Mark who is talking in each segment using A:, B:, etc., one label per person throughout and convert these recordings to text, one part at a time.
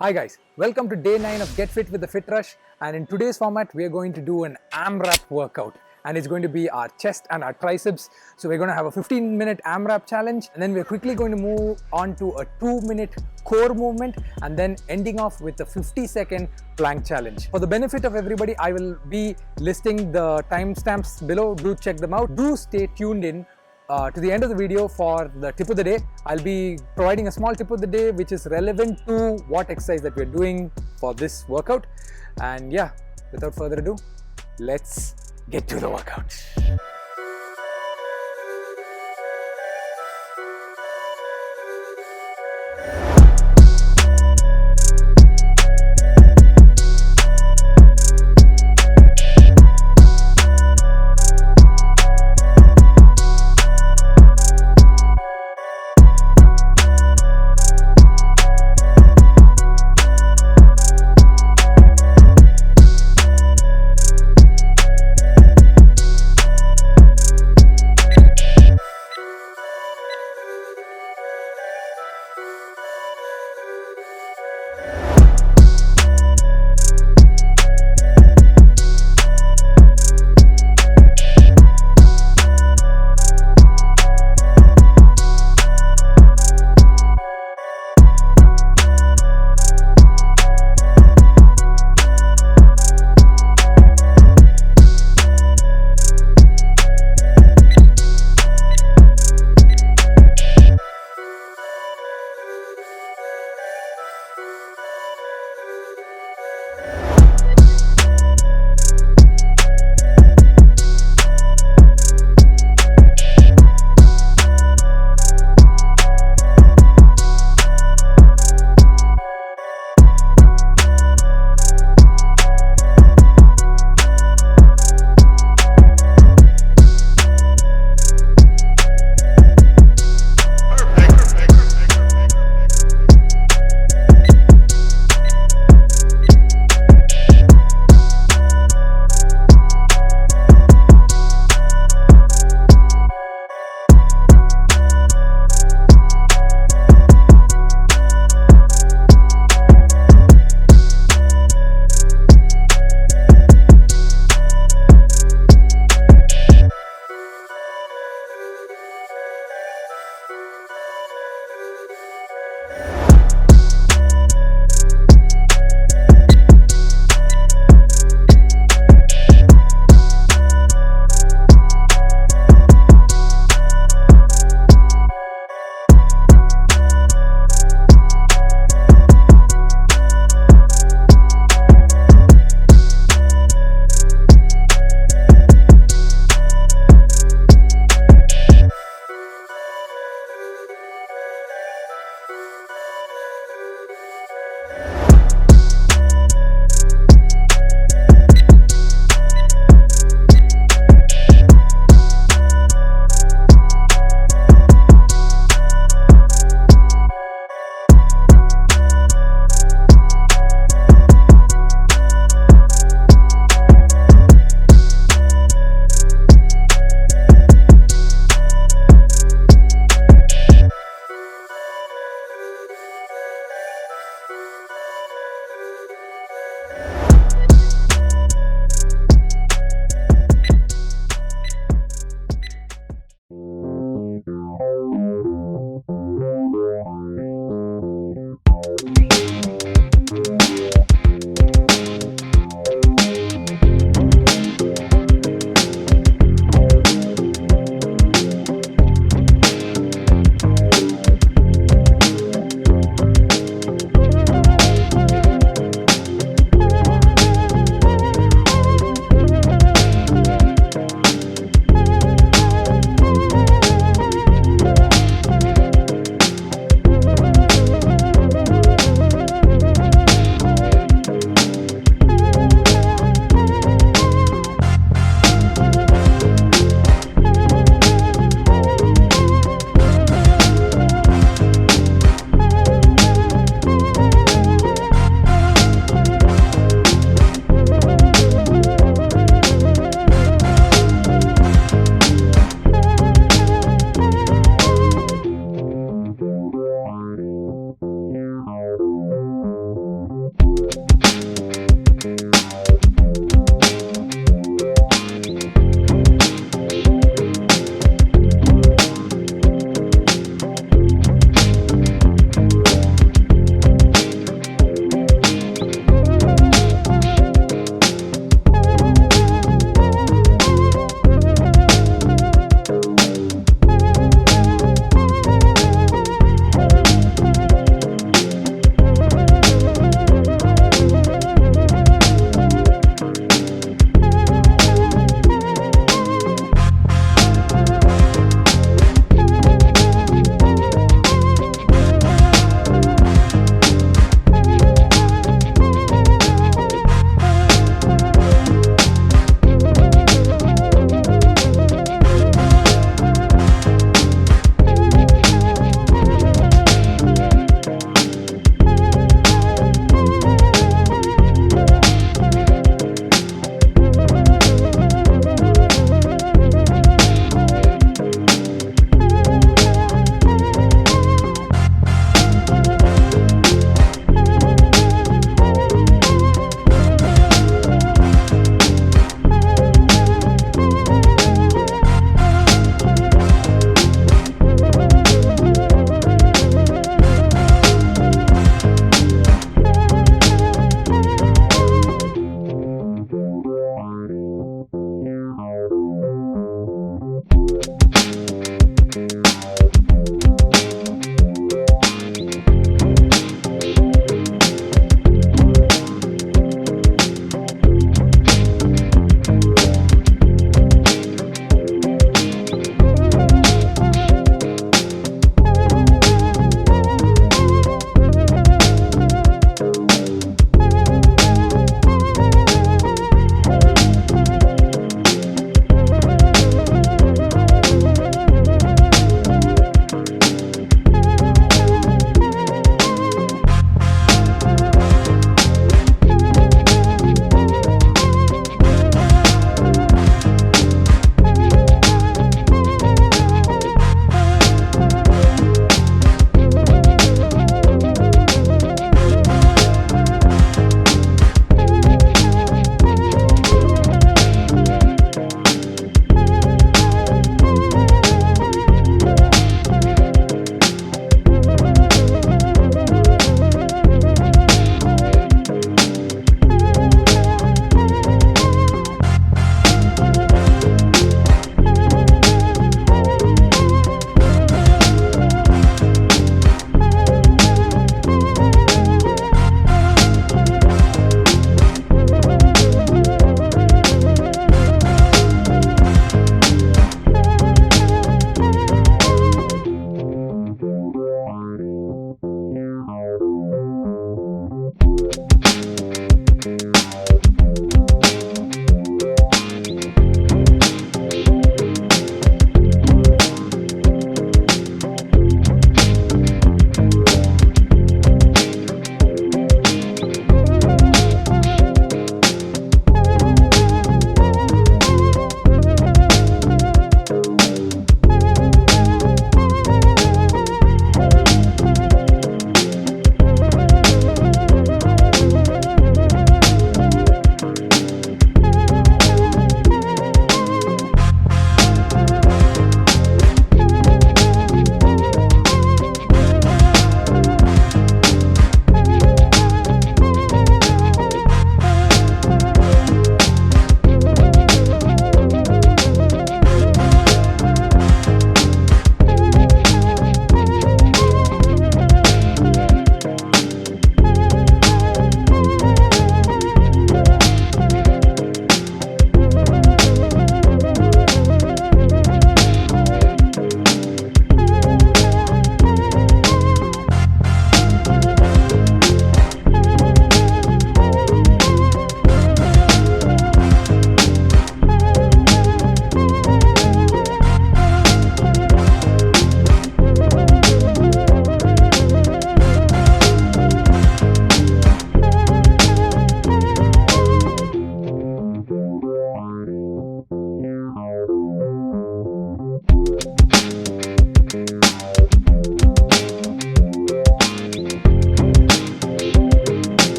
A: Hi guys, welcome to day 9 of Get Fit with the Fitrush, and in today's format we are going to do an AMRAP workout, and it's going to be our chest and our triceps. So we're going to have a 15-minute AMRAP challenge, and then we're quickly going to move on to a 2-minute core movement, and then ending off with a 50-second plank challenge. For the benefit of everybody, I will be listing the timestamps below. Do check them out. Do stay tuned in to the end of the video for the tip of the day. I'll be providing a small tip of the day which is relevant to what exercise that we're doing for this workout. And yeah, without further ado, let's get to the workout.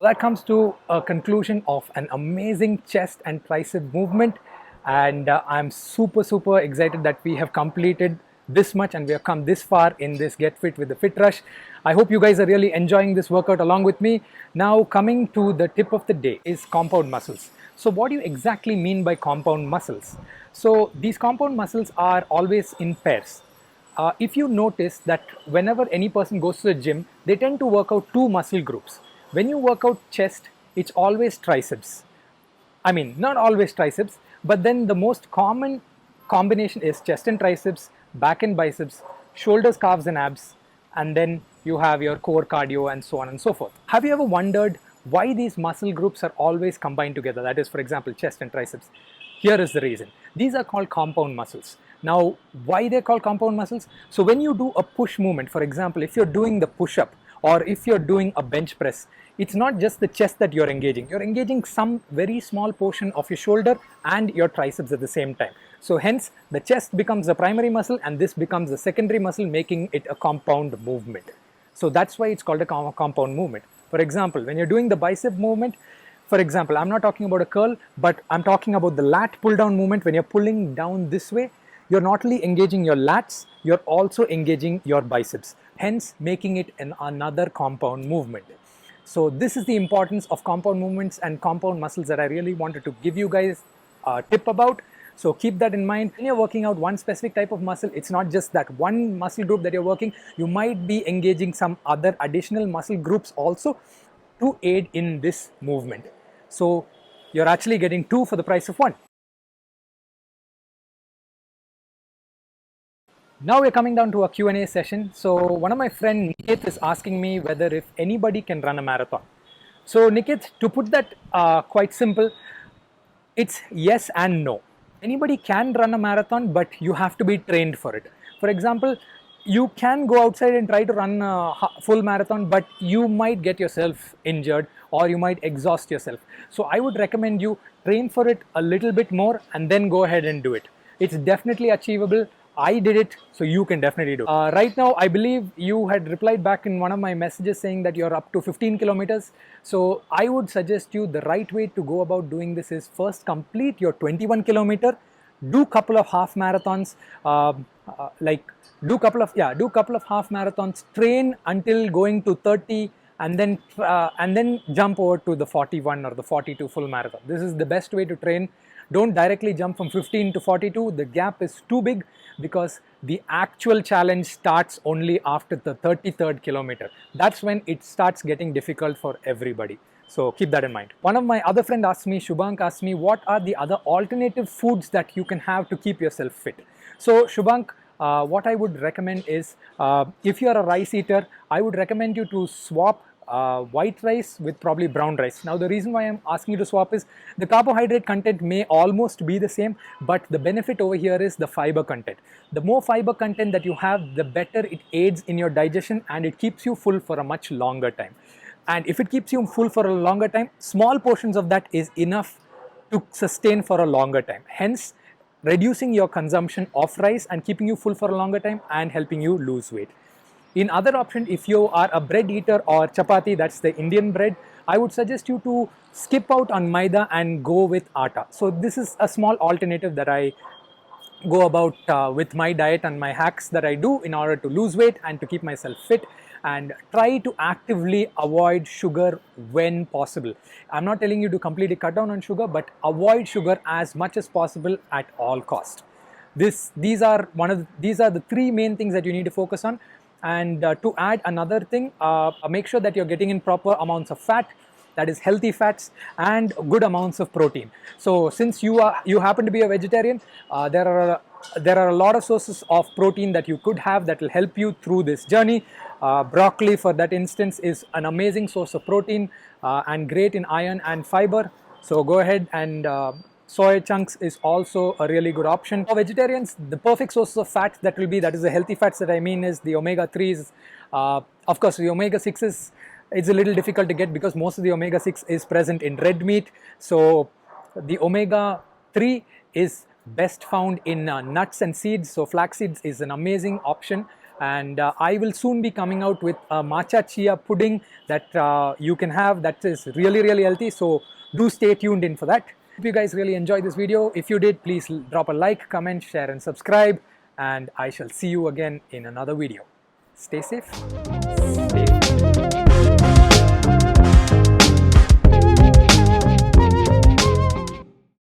A: That comes to a conclusion of an amazing chest and tricep movement, and I'm super excited that we have completed this much and we have come this far in this Get Fit with the Fitrush. I hope you guys are really enjoying this workout along with me. Now coming to the tip of the day is compound muscles. So what do you exactly mean by compound muscles? So these compound muscles are always in pairs. If you notice that whenever any person goes to the gym, they tend to work out two muscle groups. When you work out chest, it's always triceps. I mean, not always triceps, but then the most common combination is chest and triceps, back and biceps, shoulders, calves and abs, and then you have your core cardio and so on and so forth. Have you ever wondered why these muscle groups are always combined together? That is, for example, chest and triceps. Here is the reason. These are called compound muscles. Now, why they're called compound muscles? So when you do a push movement, for example, if you're doing the push-up or if you're doing a bench press, it's not just the chest that you're engaging some very small portion of your shoulder and your triceps at the same time. So hence the chest becomes the primary muscle and this becomes the secondary muscle, making it a compound movement. So that's why it's called a compound movement. For example, when you're doing the bicep movement, for example, I'm not talking about a curl, but I'm talking about the lat pull down movement. When you're pulling down this way, you're not only engaging your lats, you're also engaging your biceps, hence making it another compound movement. So this is the importance of compound movements and compound muscles that I really wanted to give you guys a tip about. So keep that in mind. When you're working out one specific type of muscle, it's not just that one muscle group that you're working. You might be engaging some other additional muscle groups also to aid in this movement. So you're actually getting two for the price of one. Now we're coming down to a Q&A session. So one of my friend Nikit is asking me whether if anybody can run a marathon. So Nikit, to put that quite simple, it's yes and no. Anybody can run a marathon, but you have to be trained for it. For example, you can go outside and try to run a full marathon, but you might get yourself injured or you might exhaust yourself. So I would recommend you train for it a little bit more and then go ahead and do it. It's definitely achievable. I did it, so you can definitely do it. Right now, I believe you had replied back in one of my messages saying that you're up to 15 kilometers. So I would suggest you the right way to go about doing this is first complete your 21 kilometer, do couple of half marathons, do couple of half marathons, train until going to 30, and then jump over to the 41 or the 42 full marathon. This is the best way to train. Don't directly jump from 15 to 42. The gap is too big because the actual challenge starts only after the 33rd kilometer. That's when it starts getting difficult for everybody. So keep that in mind. One of my other friend asked me, Shubhank asked me, what are the other alternative foods that you can have to keep yourself fit? So Shubhank, what I would recommend is, if you're a rice eater, I would recommend you to swap white rice with probably brown rice. Now the reason why I'm asking you to swap is the carbohydrate content may almost be the same, but the benefit over here is the fiber content. The more fiber content that you have, the better it aids in your digestion and it keeps you full for a much longer time. And if it keeps you full for a longer time, small portions of that is enough to sustain for a longer time. Hence, reducing your consumption of rice and keeping you full for a longer time and helping you lose weight. In other option, if you are a bread eater or chapati, that's the Indian bread, I would suggest you to skip out on maida and go with atta. So this is a small alternative that I go about with my diet and my hacks that I do in order to lose weight and to keep myself fit, and try to actively avoid sugar when possible. I'm not telling you to completely cut down on sugar, but avoid sugar as much as possible at all cost. These are the three main things that you need to focus on. And to add another thing, make sure that you're getting in proper amounts of fat, that is healthy fats, and good amounts of protein. So since you happen to be a vegetarian, there are a lot of sources of protein that you could have that will help you through this journey. Broccoli, for that instance, is an amazing source of protein and great in iron and fiber. So go ahead, and soy chunks is also a really good option. For vegetarians, the perfect sources of fat that is the healthy fats that I mean is the omega-3s. Of course, the omega-6s, it's a little difficult to get because most of the omega-6 is present in red meat. So the omega-3 is best found in nuts and seeds. So flax seeds is an amazing option. and I will soon be coming out with a matcha chia pudding that you can have, that is really healthy, so do stay tuned in for that. Hope you guys really enjoyed this video. If you did, please drop a like, comment, share and subscribe, and I shall see you again in another video. Stay safe.